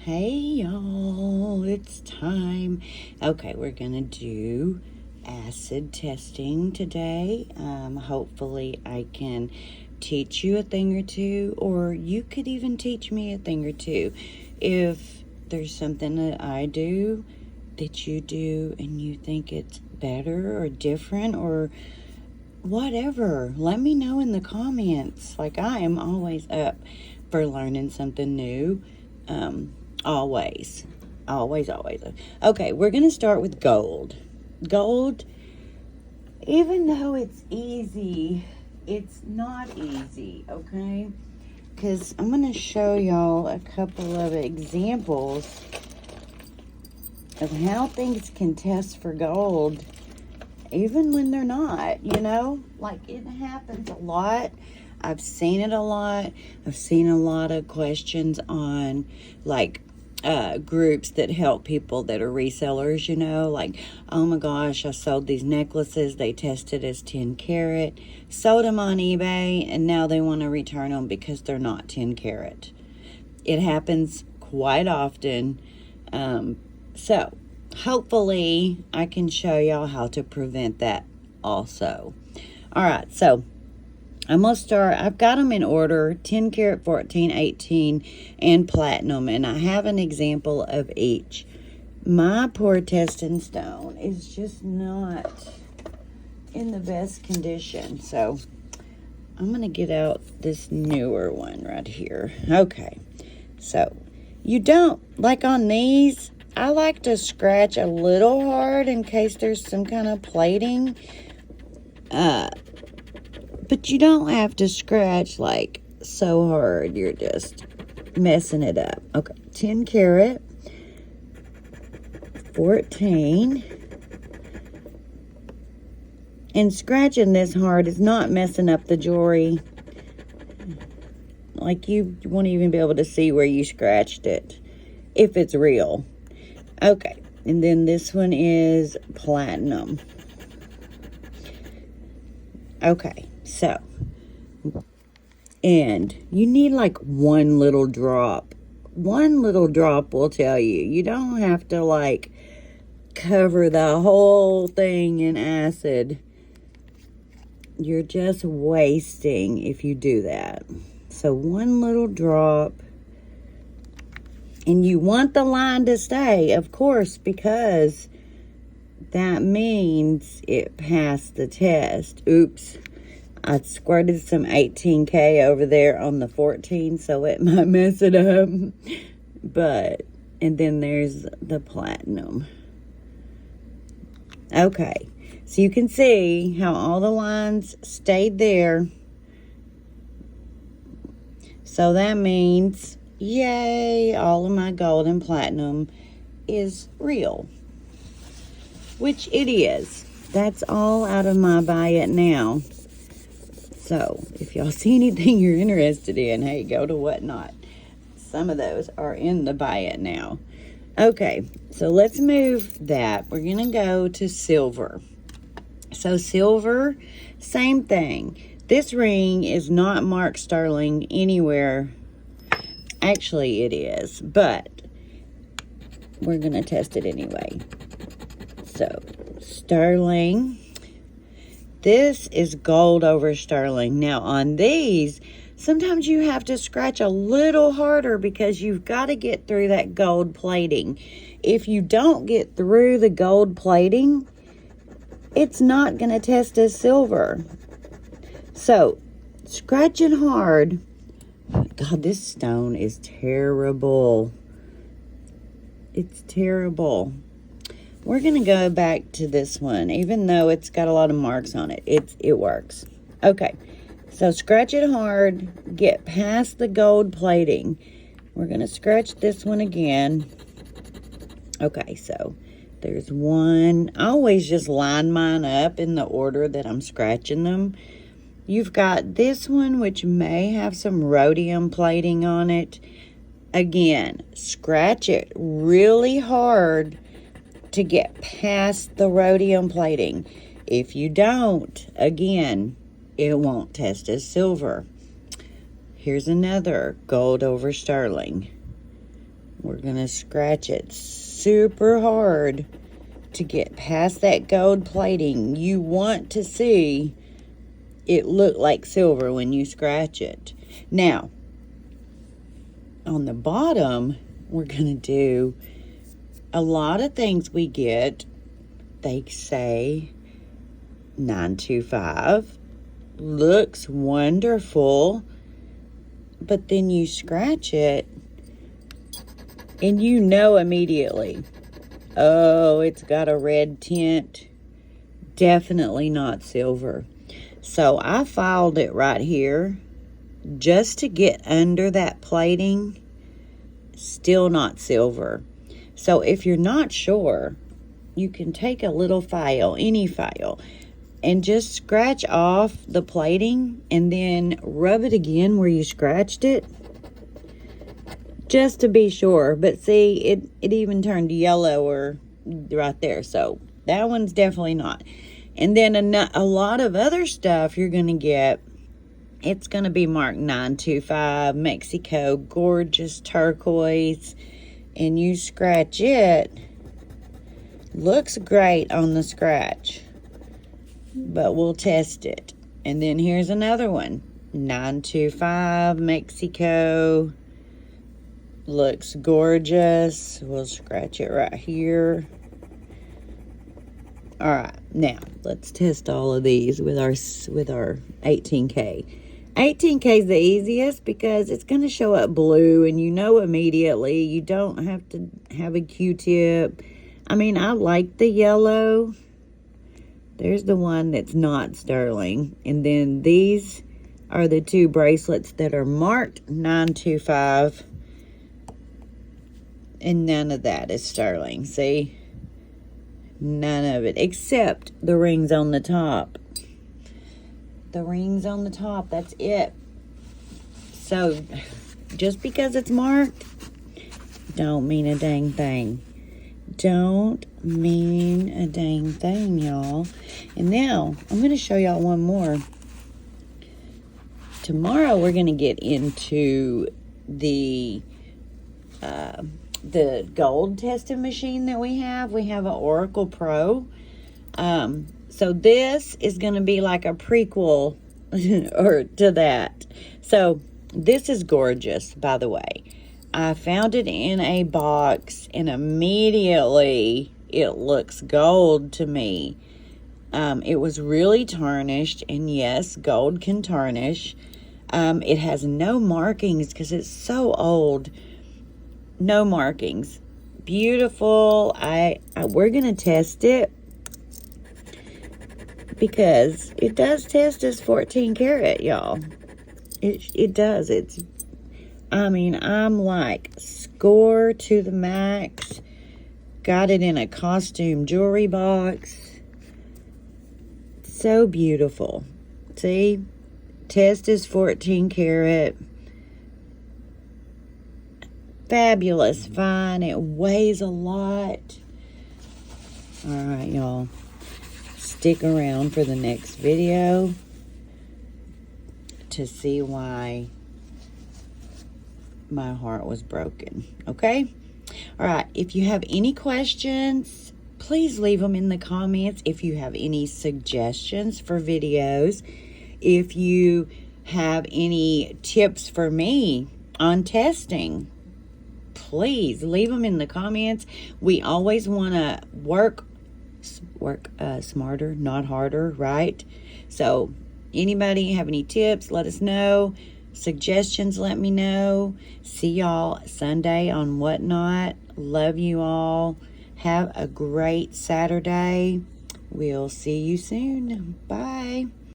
Hey y'all, it's time. Okay, we're gonna do acid testing today. Hopefully, I can teach you a thing or two, or you could even teach me a thing or two. If there's something that I do that you do and you think it's better or different or whatever, let me know in the comments. Like, I am always up for learning something new. Always. Always. Okay, we're going to start with gold. Gold, even though it's easy, it's not easy, okay? Because I'm going to show y'all a couple of examples of how things can test for gold, even when they're not, Like, it happens a lot. I've seen it a lot. I've seen a lot of questions on, like, groups that help people that are resellers, like, oh my gosh, I sold these necklaces, they tested as 10 karat, sold them on eBay, and now they want to return them because they're not 10 karat. It happens quite often. So hopefully I can show y'all how to prevent that also. All right, so I'm going to start. I've got them in order: 10 karat, 14, 18, and platinum. And I have an example of each. My poor testing stone is just not in the best condition. So I'm going to get out this newer one right here. Okay. So you don't, like on these, I like to scratch a little hard in case there's some kind of plating. But you don't have to scratch like so hard. You're just messing it up. Okay, 10 karat, 14. And scratching this hard is not messing up the jewelry. Like, you won't even be able to see where you scratched it if it's real. Okay, and then this one is platinum. Okay. So, and you need like one little drop. One little drop will tell you. You don't have to like cover the whole thing in acid. You're just wasting if you do that. So one little drop. And you want the line to stay, of course, because that means it passed the test. Oops. I squirted some 18K over there on the 14, so it might mess it up. But, and then there's the platinum. Okay, so you can see how all the lines stayed there. So that means, yay, all of my gold and platinum is real. Which it is. That's all out of my buy it now. So, if y'all see anything you're interested in, hey, go to Whatnot. Some of those are in the buy it now. Okay, so let's move that. We're going to go to silver. So, silver, same thing. This ring is not marked sterling anywhere. Actually, it is, but we're going to test it anyway. So, sterling. This is gold over sterling. Now, on these, sometimes you have to scratch a little harder because you've got to get through that gold plating. If you don't get through the gold plating, it's not going to test as silver. So, scratching hard. God, this stone is terrible. It's terrible. We're going to go back to this one. Even though it's got a lot of marks on it, it works. Okay, so scratch it hard. Get past the gold plating. We're going to scratch this one again. Okay, so there's one. I always just line mine up in the order that I'm scratching them. You've got this one, which may have some rhodium plating on it. Again, scratch it really hard to get past the rhodium plating. If you don't, again, it won't test as silver. Here's another gold over sterling. We're going to scratch it super hard to get past that gold plating. You want to see it look like silver when you scratch it. Now, on the bottom, we're going to do a lot of things we get. They say 925. Looks wonderful. But then you scratch it and you know immediately, oh, it's got a red tint. Definitely not silver. So I filed it right here just to get under that plating. Still not silver. So if you're not sure, you can take a little file, any file, and just scratch off the plating and then rub it again where you scratched it, just to be sure. But see, it even turned yellower right there. So that one's definitely not. And then a lot of other stuff you're going to get, it's going to be marked 925, Mexico, gorgeous turquoise. And you scratch it. Looks great on the scratch. But we'll test it. And then here's another one. 925, Mexico. Looks gorgeous. We'll scratch it right here. All right, now let's test all of these with our 18K. 18K is the easiest because it's going to show up blue and you know immediately. You don't have to have a Q-tip. I mean, I like the yellow. There's the one that's not sterling. And then these are the two bracelets that are marked 925. And none of that is sterling. See? None of it. Except the rings on the top. The rings on the top. That's it. So, just because it's marked, don't mean a dang thing. Don't mean a dang thing, y'all. And now, I'm going to show y'all one more. Tomorrow, we're going to get into the gold testing machine that we have. We have an Oracle Pro. So this is going to be like a prequel or to that. So this is gorgeous, by the way. I found it in a box and immediately it looks gold to me. It was really tarnished, and yes, gold can tarnish. It has no markings because it's so old. No markings. Beautiful. We're going to test it because it does test as 14 karat, y'all. It does. I'm like score to the max. Got it in a costume jewelry box. So beautiful. See? Test is 14 karat. Fabulous fine. It weighs a lot. All right, y'all. Stick around for the next video to see why my heart was broken. Okay? All right. If you have any questions, please leave them in the comments. If you have any suggestions for videos, if you have any tips for me on testing, please leave them in the comments. We always want to work smarter, not harder, right? So anybody have any tips, let us know. Suggestions, let me know. See y'all Sunday on Whatnot. Love you all. Have a great Saturday. We'll see you soon. Bye.